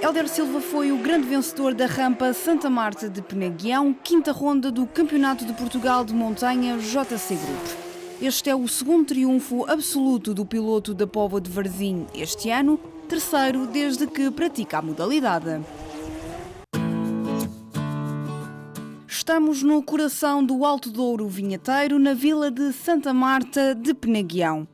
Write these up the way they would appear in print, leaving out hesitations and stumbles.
Hélder Silva foi o grande vencedor da rampa Santa Marta de Penaguião, quinta ronda do Campeonato de Portugal de Montanha JC Group. Este é o segundo triunfo absoluto do piloto da Póvoa de Varzim este ano, terceiro desde que pratica a modalidade. Estamos no coração do Alto Douro vinheteiro, na vila de Santa Marta de Penaguião.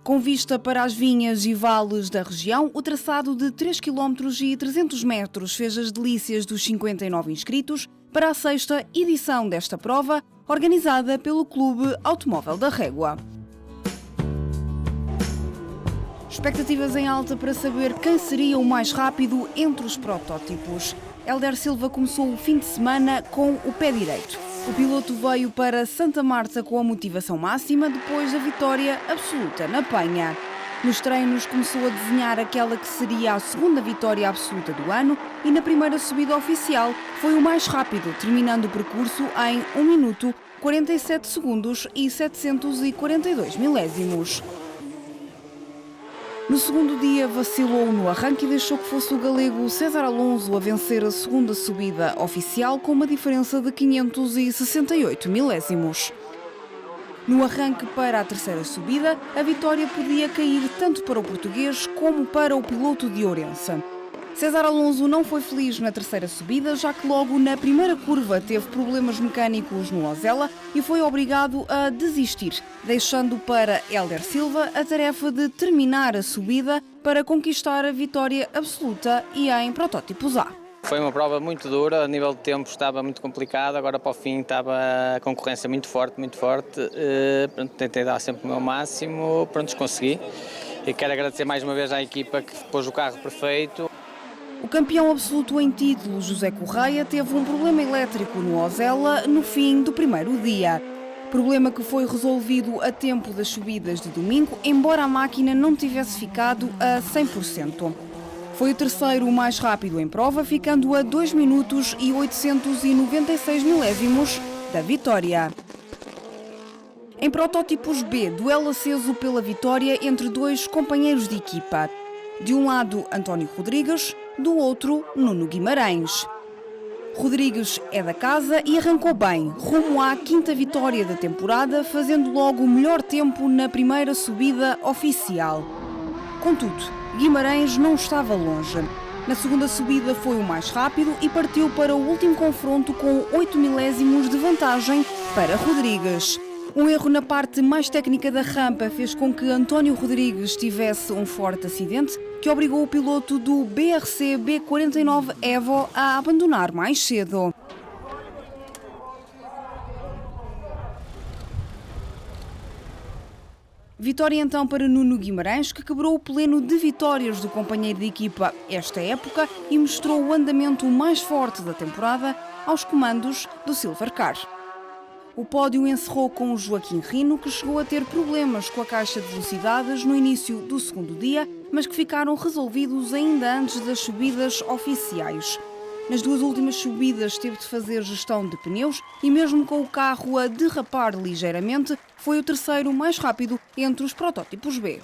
Com vista para as vinhas e vales da região, o traçado de 3 km e 300 metros fez as delícias dos 59 inscritos para a sexta edição desta prova, organizada pelo Clube Automóvel da Régua. Expectativas em alta para saber quem seria o mais rápido entre os protótipos. Hélder Silva começou o fim de semana com o pé direito. O piloto veio para Santa Marta com a motivação máxima depois da vitória absoluta na Penha. Nos treinos começou a desenhar aquela que seria a segunda vitória absoluta do ano e na primeira subida oficial foi o mais rápido, terminando o percurso em 1 minuto, 47 segundos e 742 milésimos. No segundo dia vacilou no arranque e deixou que fosse o galego César Alonso a vencer a segunda subida oficial com uma diferença de 568 milésimos. No arranque para a terceira subida, a vitória podia cair tanto para o português como para o piloto de Ourense. César Alonso não foi feliz na terceira subida, já que logo na primeira curva teve problemas mecânicos no Ozella e foi obrigado a desistir, deixando para Hélder Silva a tarefa de terminar a subida para conquistar a vitória absoluta e em protótipos A. Foi uma prova muito dura, a nível de tempo estava muito complicado, agora para o fim estava a concorrência muito forte. Tentei dar sempre o meu máximo, consegui. E quero agradecer mais uma vez à equipa que pôs o carro perfeito. O campeão absoluto em título, José Correia, teve um problema elétrico no Ozella no fim do primeiro dia. Problema que foi resolvido a tempo das subidas de domingo, embora a máquina não tivesse ficado a 100%. Foi o terceiro mais rápido em prova, ficando a 2 minutos e 896 milésimos da vitória. Em protótipos B, duelo aceso pela vitória entre dois companheiros de equipa. De um lado, António Rodrigues, do outro, Nuno Guimarães. Rodrigues é da casa e arrancou bem, rumo à quinta vitória da temporada, fazendo logo o melhor tempo na primeira subida oficial. Contudo, Guimarães não estava longe. Na segunda subida foi o mais rápido e partiu para o último confronto com 8 milésimos de vantagem para Rodrigues. Um erro na parte mais técnica da rampa fez com que António Rodrigues tivesse um forte acidente que obrigou o piloto do BRC B49 Evo a abandonar mais cedo. Vitória então para Nuno Guimarães, que quebrou o pleno de vitórias do companheiro de equipa esta época e mostrou o andamento mais forte da temporada aos comandos do Silvercar. O pódio encerrou com Joaquim Rino, que chegou a ter problemas com a caixa de velocidades no início do segundo dia, mas que ficaram resolvidos ainda antes das subidas oficiais. Nas duas últimas subidas teve de fazer gestão de pneus e mesmo com o carro a derrapar ligeiramente, foi o terceiro mais rápido entre os protótipos B.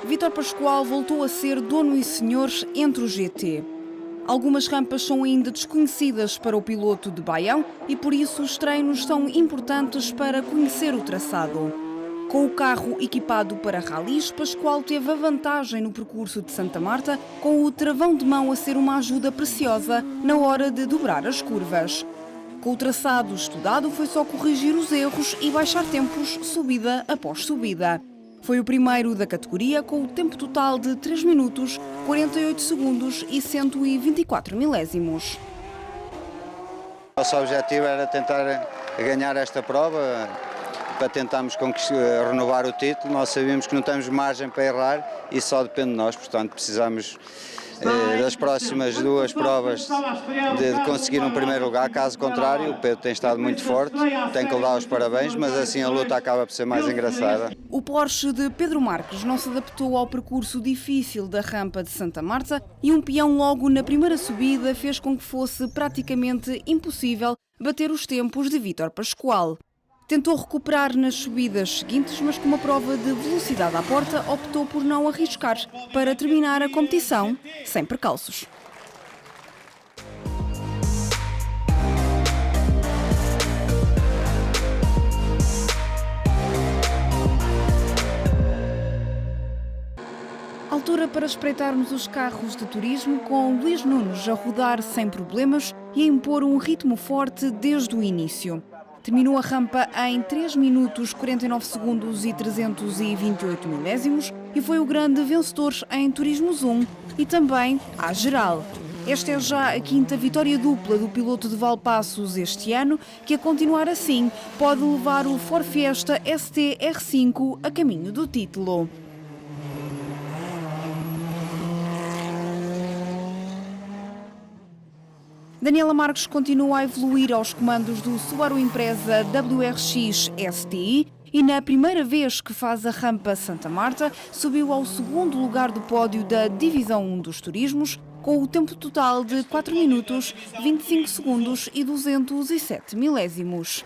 Vítor Pascoal voltou a ser dono e senhor entre o GT. Algumas rampas são ainda desconhecidas para o piloto de Baião e por isso os treinos são importantes para conhecer o traçado. Com o carro equipado para ralis, Pascoal teve a vantagem no percurso de Santa Marta, com o travão de mão a ser uma ajuda preciosa na hora de dobrar as curvas. Com o traçado estudado, foi só corrigir os erros e baixar tempos subida após subida. Foi o primeiro da categoria com o tempo total de 3 minutos, 48 segundos e 124 milésimos. Nosso objetivo era tentar ganhar esta prova para tentarmos renovar o título. Nós sabíamos que não temos margem para errar e só depende de nós, portanto precisamos das próximas duas provas de conseguir um primeiro lugar. Caso contrário, o Pedro tem estado muito forte, tem que lhe dar os parabéns, mas assim a luta acaba por ser mais engraçada. O Porsche de Pedro Marques não se adaptou ao percurso difícil da rampa de Santa Marta e um peão logo na primeira subida fez com que fosse praticamente impossível bater os tempos de Vítor Pascoal. Tentou recuperar nas subidas seguintes, mas com uma prova de velocidade à porta, optou por não arriscar para terminar a competição sem percalços. Altura para espreitarmos os carros de turismo com Luís Nunes a rodar sem problemas e a impor um ritmo forte desde o início. Terminou a rampa em 3 minutos 49 segundos e 328 milésimos e foi o grande vencedor em Turismo Zoom e também à geral. Esta é já a 5ª vitória dupla do piloto de Valpaços este ano, que a continuar assim pode levar o Ford Fiesta ST R5 a caminho do título. Daniela Marques continua a evoluir aos comandos do Subaru Impreza WRX STI e na primeira vez que faz a rampa Santa Marta subiu ao 2º lugar do pódio da Divisão 1 dos Turismos com o tempo total de 4 minutos, 25 segundos e 207 milésimos.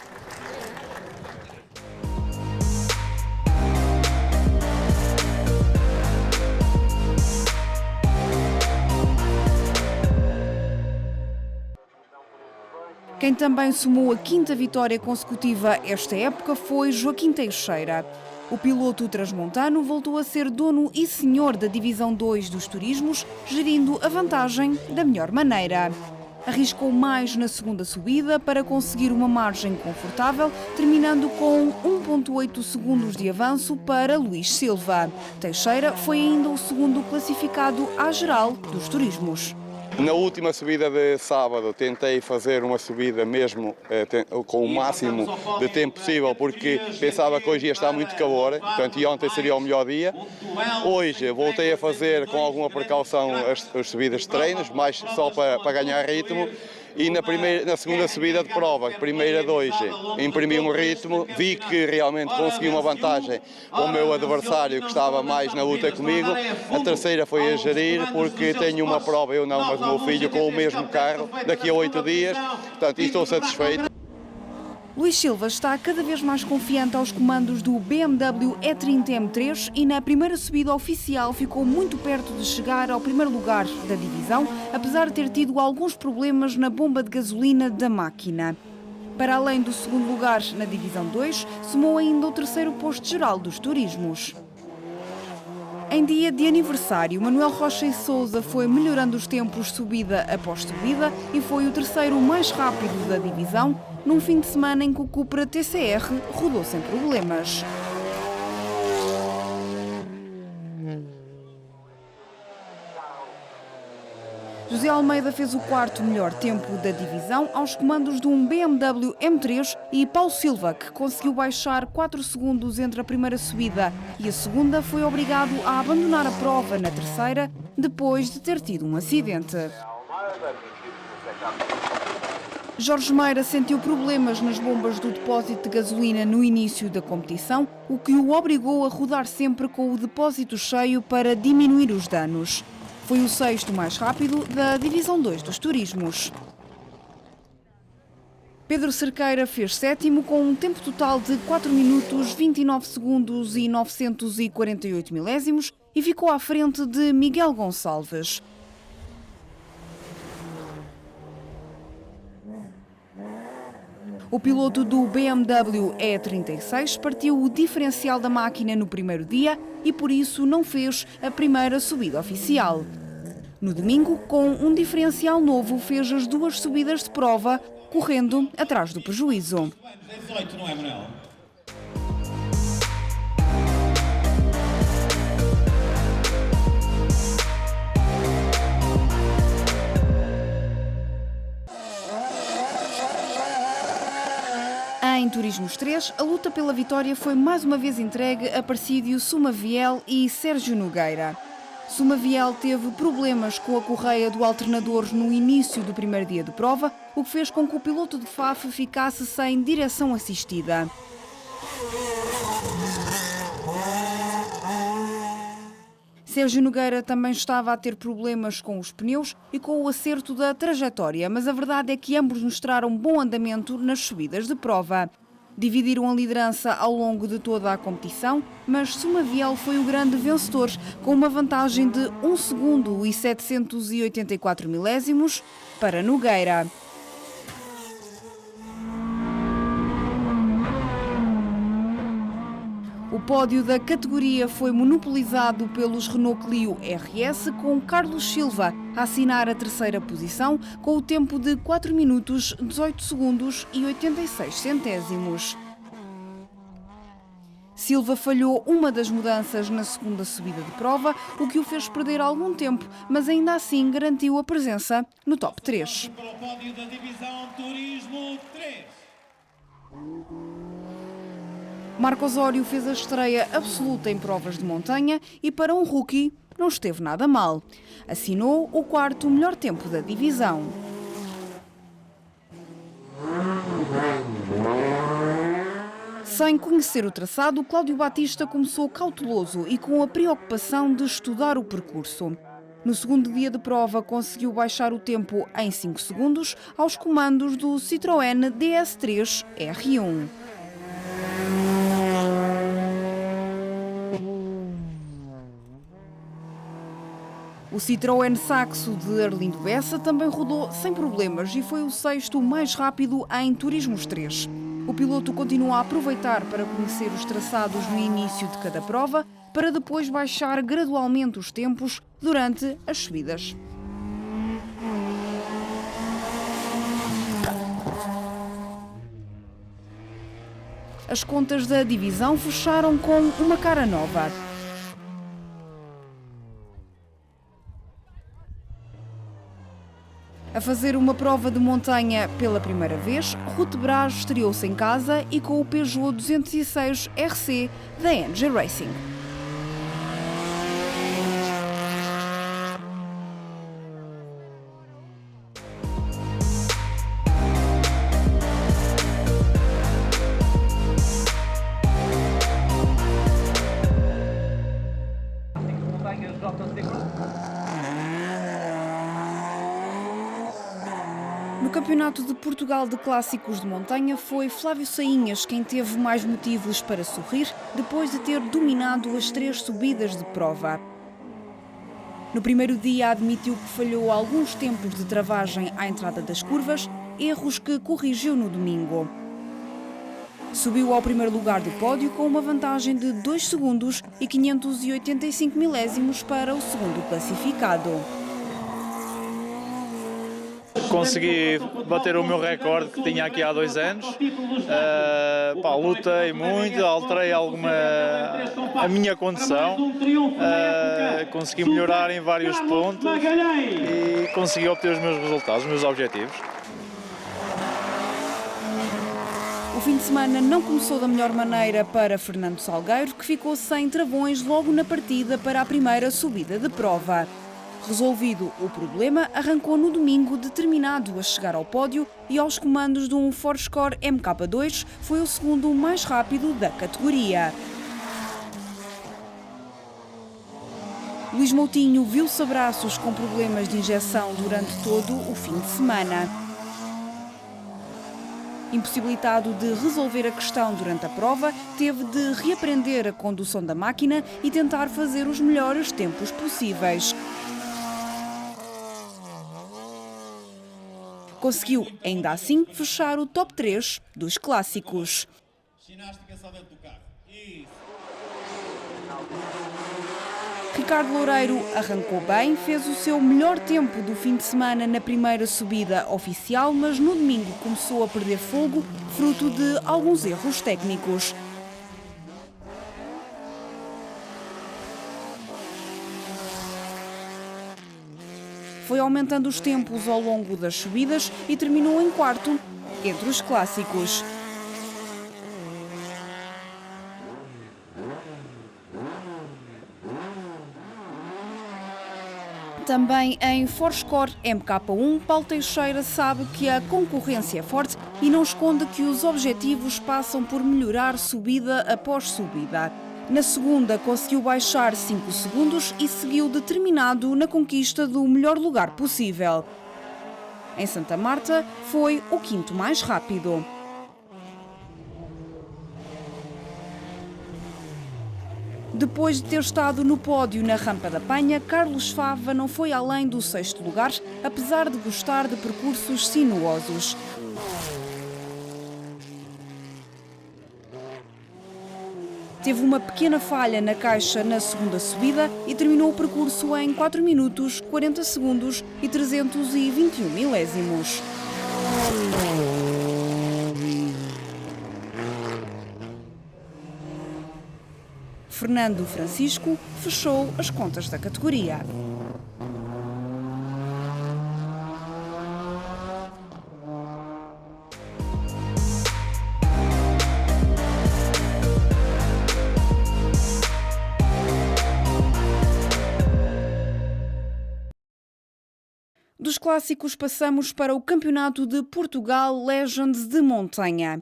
Quem também somou a 5ª vitória consecutiva esta época foi Joaquim Teixeira. O piloto transmontano voltou a ser dono e senhor da Divisão 2 dos Turismos, gerindo a vantagem da melhor maneira. Arriscou mais na segunda subida para conseguir uma margem confortável, terminando com 1,8 segundos de avanço para Luís Silva. Teixeira foi ainda o segundo classificado à geral dos Turismos. Na última subida de sábado tentei fazer uma subida mesmo com o máximo de tempo possível porque pensava que hoje ia estar muito calor, portanto e ontem seria o melhor dia. Hoje voltei a fazer com alguma precaução as subidas de treinos, mais só para ganhar ritmo. E na segunda subida de prova, primeira de hoje, imprimi um ritmo, vi que realmente consegui uma vantagem com o meu adversário que estava mais na luta comigo. A terceira foi a gerir, porque tenho uma prova, eu não, mas o meu filho, com o mesmo carro, daqui a 8 dias, portanto, estou satisfeito. Luís Silva está cada vez mais confiante aos comandos do BMW E30 M3 e na primeira subida oficial ficou muito perto de chegar ao primeiro lugar da divisão, apesar de ter tido alguns problemas na bomba de gasolina da máquina. Para além do segundo lugar na divisão 2, somou ainda o 3º posto geral dos turismos. Em dia de aniversário, Manuel Rocha e Sousa foi melhorando os tempos subida após subida e foi o 3º mais rápido da divisão, num fim de semana em que o Cupra TCR rodou sem problemas. José Almeida fez o 4º melhor tempo da divisão aos comandos de um BMW M3 e Paulo Silva, que conseguiu baixar 4 segundos entre a primeira subida e a segunda, foi obrigado a abandonar a prova na terceira, depois de ter tido um acidente. Jorge Meira sentiu problemas nas bombas do depósito de gasolina no início da competição, o que o obrigou a rodar sempre com o depósito cheio para diminuir os danos. Foi o 6º mais rápido da Divisão 2 dos Turismos. Pedro Cerqueira fez 7º com um tempo total de 4 minutos, 29 segundos e 948 milésimos e ficou à frente de Miguel Gonçalves. O piloto do BMW E36 partiu o diferencial da máquina no primeiro dia e por isso não fez a primeira subida oficial. No domingo, com um diferencial novo, fez as 2 subidas de prova, correndo atrás do prejuízo. Em Turismos 3, a luta pela vitória foi mais uma vez entregue a Parcídio Sumaviel e Sérgio Nogueira. Sumaviel teve problemas com a correia do alternador no início do primeiro dia de prova, o que fez com que o piloto de FAF ficasse sem direção assistida. Sérgio Nogueira também estava a ter problemas com os pneus e com o acerto da trajetória, mas a verdade é que ambos mostraram bom andamento nas subidas de prova. Dividiram a liderança ao longo de toda a competição, mas Sumaviel foi o grande vencedor, com uma vantagem de 1 segundo e 784 milésimos para Nogueira. O pódio da categoria foi monopolizado pelos Renault Clio RS, com Carlos Silva a assinar a terceira posição, com o tempo de 4 minutos, 18 segundos e 86 centésimos. Silva falhou uma das mudanças na segunda subida de prova, o que o fez perder algum tempo, mas ainda assim garantiu a presença no top 3. Para o pódio da divisão Turismo 3. Marco Osório fez a estreia absoluta em provas de montanha e, para um rookie, não esteve nada mal. Assinou o quarto melhor tempo da divisão. Sem conhecer o traçado, Cláudio Batista começou cauteloso e com a preocupação de estudar o percurso. No segundo dia de prova, conseguiu baixar o tempo em 5 segundos aos comandos do Citroën DS3 R1. O Citroën Saxo de Arlindo Bessa também rodou sem problemas e foi o sexto mais rápido em Turismos 3. O piloto continua a aproveitar para conhecer os traçados no início de cada prova, para depois baixar gradualmente os tempos durante as subidas. As contas da divisão fecharam com uma cara nova. A fazer uma prova de montanha pela primeira vez, Ruth Braz estreou-se em casa e com o Peugeot 206 RC da NG Racing. No Campeonato de Portugal de Clássicos de Montanha foi Flávio Sainhas quem teve mais motivos para sorrir depois de ter dominado as 3 subidas de prova. No primeiro dia admitiu que falhou alguns tempos de travagem à entrada das curvas, erros que corrigiu no domingo. Subiu ao primeiro lugar do pódio com uma vantagem de 2 segundos e 585 milésimos para o segundo classificado. Consegui bater o meu recorde que tinha aqui há 2 anos. Lutei muito, alterei a minha condição, consegui melhorar em vários pontos e consegui obter os meus resultados, os meus objetivos. O fim de semana não começou da melhor maneira para Fernando Salgueiro, que ficou sem travões logo na partida para a primeira subida de prova. Resolvido o problema, arrancou no domingo determinado a chegar ao pódio e aos comandos de um Forscore MK2 foi o segundo mais rápido da categoria. Luís Moutinho viu-se a braços com problemas de injeção durante todo o fim de semana. Impossibilitado de resolver a questão durante a prova, teve de reaprender a condução da máquina e tentar fazer os melhores tempos possíveis. Conseguiu, ainda assim, fechar o top 3 dos clássicos. Ginástica só dentro do carro. Isso. Ricardo Loureiro arrancou bem, fez o seu melhor tempo do fim de semana na primeira subida oficial, mas no domingo começou a perder fogo, fruto de alguns erros técnicos. Foi aumentando os tempos ao longo das subidas e terminou em quarto entre os clássicos. Também em Fourscore MK1, Paulo Teixeira sabe que a concorrência é forte e não esconde que os objetivos passam por melhorar subida após subida. Na segunda, conseguiu baixar 5 segundos e seguiu determinado na conquista do melhor lugar possível. Em Santa Marta, foi o quinto mais rápido. Depois de ter estado no pódio na Rampa da Penha, Carlos Fava não foi além do 6º lugar, apesar de gostar de percursos sinuosos. Teve uma pequena falha na caixa na segunda subida e terminou o percurso em 4 minutos, 40 segundos e 321 milésimos. Fernando Francisco fechou as contas da categoria. Dos clássicos passamos para o Campeonato de Portugal Legends de Montanha.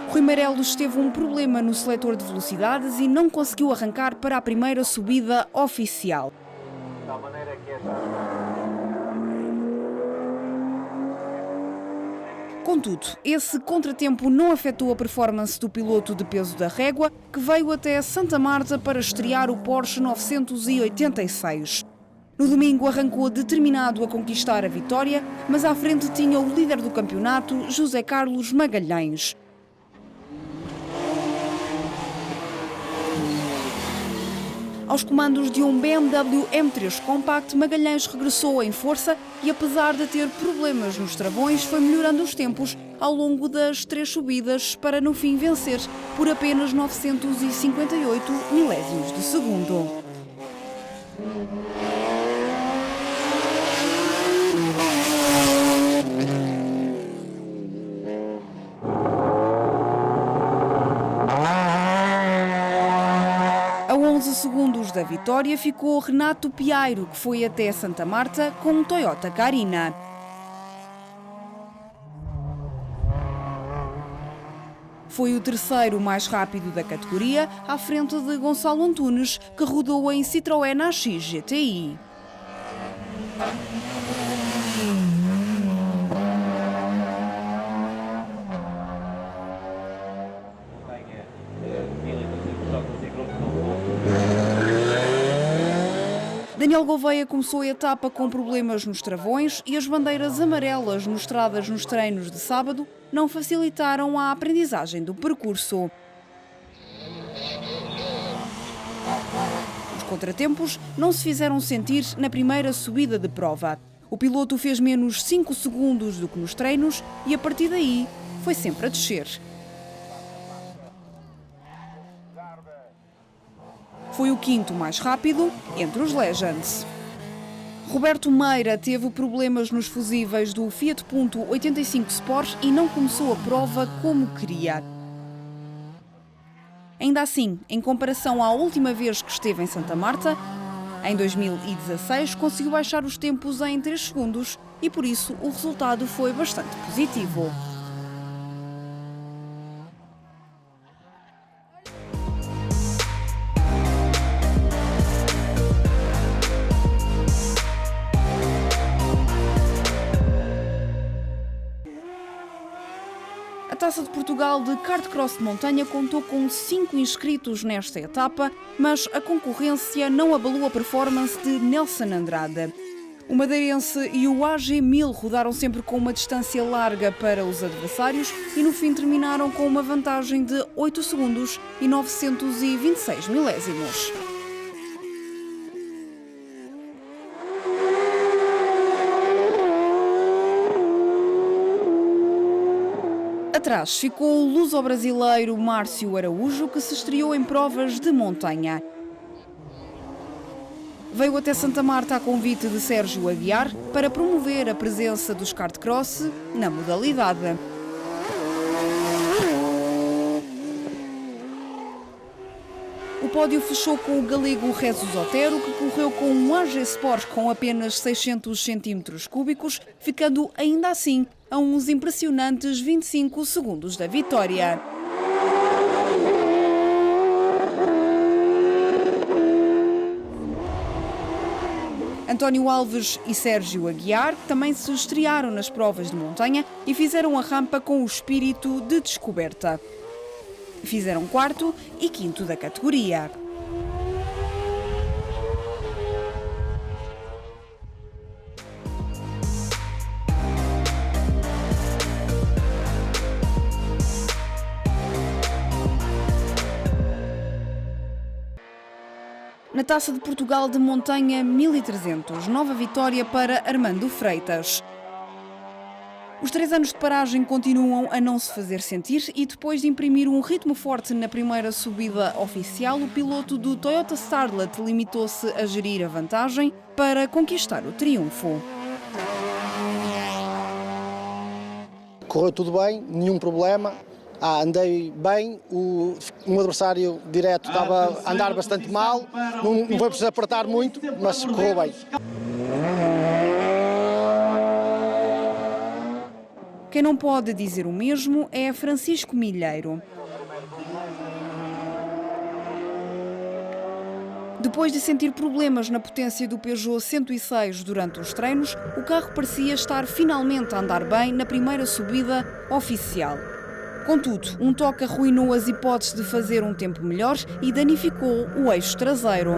Rui Meireles teve um problema no seletor de velocidades e não conseguiu arrancar para a primeira subida oficial. Contudo, esse contratempo não afetou a performance do piloto de peso da régua, que veio até Santa Marta para estrear o Porsche 986. No domingo arrancou determinado a conquistar a vitória, mas à frente tinha o líder do campeonato, José Carlos Magalhães. Aos comandos de um BMW M3 Compact, Magalhães regressou em força e, apesar de ter problemas nos travões, foi melhorando os tempos ao longo das 3 subidas para no fim vencer por apenas 958 milésimos de segundo. A 11 segundos da vitória ficou Renato Piairo, que foi até Santa Marta com um Toyota Carina. Foi o terceiro mais rápido da categoria, à frente de Gonçalo Antunes, que rodou em Citroën AX GTI. Daniel Gouveia começou a etapa com problemas nos travões e as bandeiras amarelas mostradas nos treinos de sábado não facilitaram a aprendizagem do percurso. Os contratempos não se fizeram sentir na primeira subida de prova. O piloto fez menos 5 segundos do que nos treinos e a partir daí foi sempre a descer. Foi o quinto mais rápido entre os Legends. Roberto Meira teve problemas nos fusíveis do Fiat Punto 85 Sport e não começou a prova como queria. Ainda assim, em comparação à última vez que esteve em Santa Marta, em 2016, conseguiu baixar os tempos em 3 segundos e por isso o resultado foi bastante positivo. A Taça de Portugal de Kart-Cross de Montanha contou com 5 inscritos nesta etapa, mas a concorrência não abalou a performance de Nelson Andrade. O madeirense e o AG1000 rodaram sempre com uma distância larga para os adversários e no fim terminaram com uma vantagem de 8 segundos e 926 milésimos. Atrás ficou o luso-brasileiro Márcio Araújo, que se estreou em provas de montanha. Veio até Santa Marta a convite de Sérgio Aguiar para promover a presença dos kart-cross na modalidade. O pódio fechou com o galego Jesus Otero, que correu com um AG Sport com apenas 600 centímetros cúbicos, ficando ainda assim a uns impressionantes 25 segundos da vitória. António Alves e Sérgio Aguiar também se estrearam nas provas de montanha e fizeram a rampa com o espírito de descoberta. Fizeram quarto e quinto da categoria. Na Taça de Portugal de Montanha 1300, nova vitória para Armando Freitas. Os 3 anos de paragem continuam a não se fazer sentir e depois de imprimir um ritmo forte na primeira subida oficial, o piloto do Toyota Starlet limitou-se a gerir a vantagem para conquistar o triunfo. Correu tudo bem, nenhum problema. Andei bem, um adversário direto estava a andar bastante mal, não foi preciso apertar muito, mas correu bem. Quem não pode dizer o mesmo é Francisco Milheiro. Depois de sentir problemas na potência do Peugeot 106 durante os treinos, o carro parecia estar finalmente a andar bem na primeira subida oficial. Contudo, um toque arruinou as hipóteses de fazer um tempo melhor e danificou o eixo traseiro.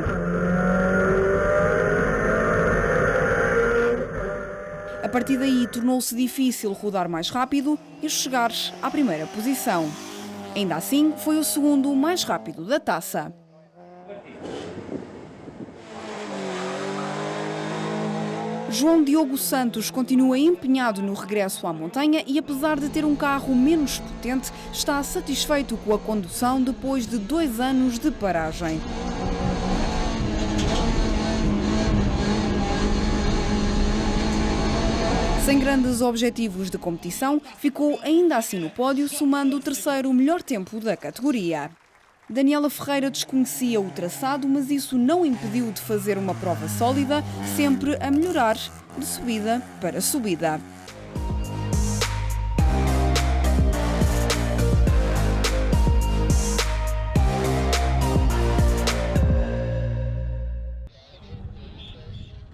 A partir daí, tornou-se difícil rodar mais rápido e chegar à primeira posição. Ainda assim, foi o segundo mais rápido da taça. João Diogo Santos continua empenhado no regresso à montanha e, apesar de ter um carro menos potente, está satisfeito com a condução depois de 2 anos de paragem. Sem grandes objetivos de competição, ficou ainda assim no pódio, somando o terceiro melhor tempo da categoria. Daniela Ferreira desconhecia o traçado, mas isso não impediu de fazer uma prova sólida, sempre a melhorar de subida para subida.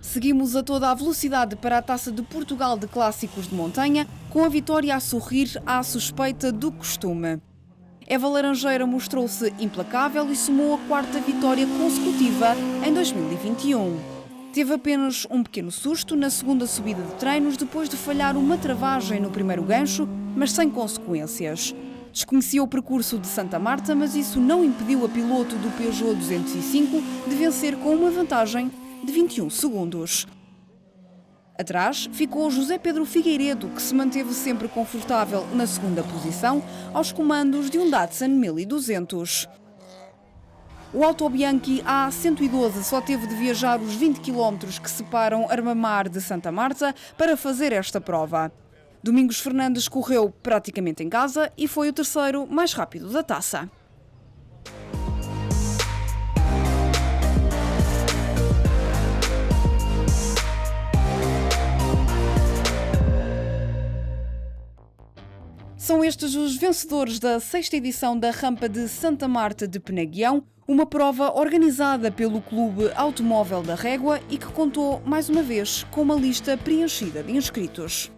Seguimos a toda a velocidade para a Taça de Portugal de Clássicos de Montanha, com a vitória a sorrir à suspeita do costume. Eva Laranjeira mostrou-se implacável e somou a 4ª vitória consecutiva em 2021. Teve apenas um pequeno susto na segunda subida de treinos depois de falhar uma travagem no primeiro gancho, mas sem consequências. Desconhecia o percurso de Santa Marta, mas isso não impediu a piloto do Peugeot 205 de vencer com uma vantagem de 21 segundos. Atrás ficou José Pedro Figueiredo, que se manteve sempre confortável na segunda posição, aos comandos de um Datsun 1200. O Auto Bianchi A112 só teve de viajar os 20 km que separam Armamar de Santa Marta para fazer esta prova. Domingos Fernandes correu praticamente em casa e foi o terceiro mais rápido da taça. São estes os vencedores da 6ª edição da Rampa de Santa Marta de Penaguião, uma prova organizada pelo Clube Automóvel da Régua e que contou mais uma vez com uma lista preenchida de inscritos.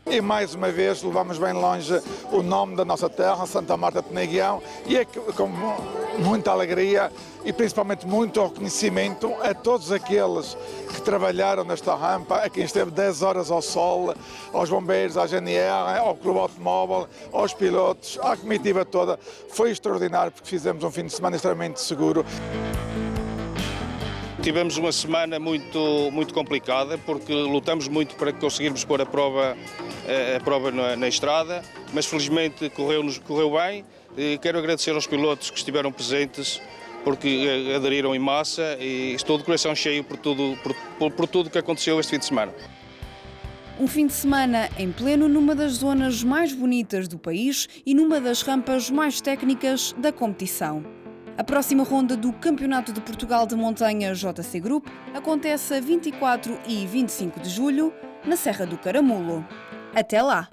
E mais uma vez levamos bem longe o nome da nossa terra, Santa Marta de Penaguião, e é com muita alegria e principalmente muito reconhecimento a todos aqueles que trabalharam nesta rampa, a quem esteve 10 horas ao sol, aos bombeiros, à GNR, ao Clube Automóvel, aos pilotos, à comitiva toda. Foi extraordinário porque fizemos um fim de semana extremamente seguro. Tivemos uma semana muito complicada porque lutamos muito para conseguirmos pôr a prova na estrada, mas felizmente correu bem. E quero agradecer aos pilotos que estiveram presentes porque aderiram em massa e estou de coração cheio por tudo que aconteceu este fim de semana. Um fim de semana em pleno numa das zonas mais bonitas do país e numa das rampas mais técnicas da competição. A próxima ronda do Campeonato de Portugal de Montanha JC Group acontece a 24 e 25 de julho, na Serra do Caramulo. Até lá!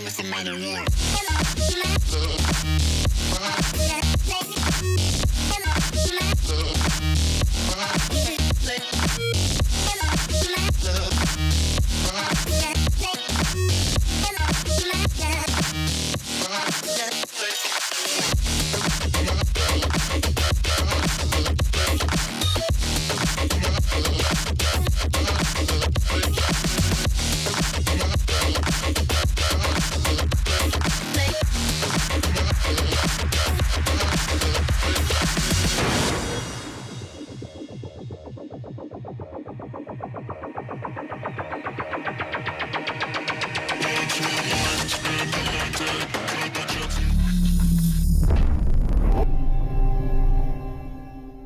Let's go.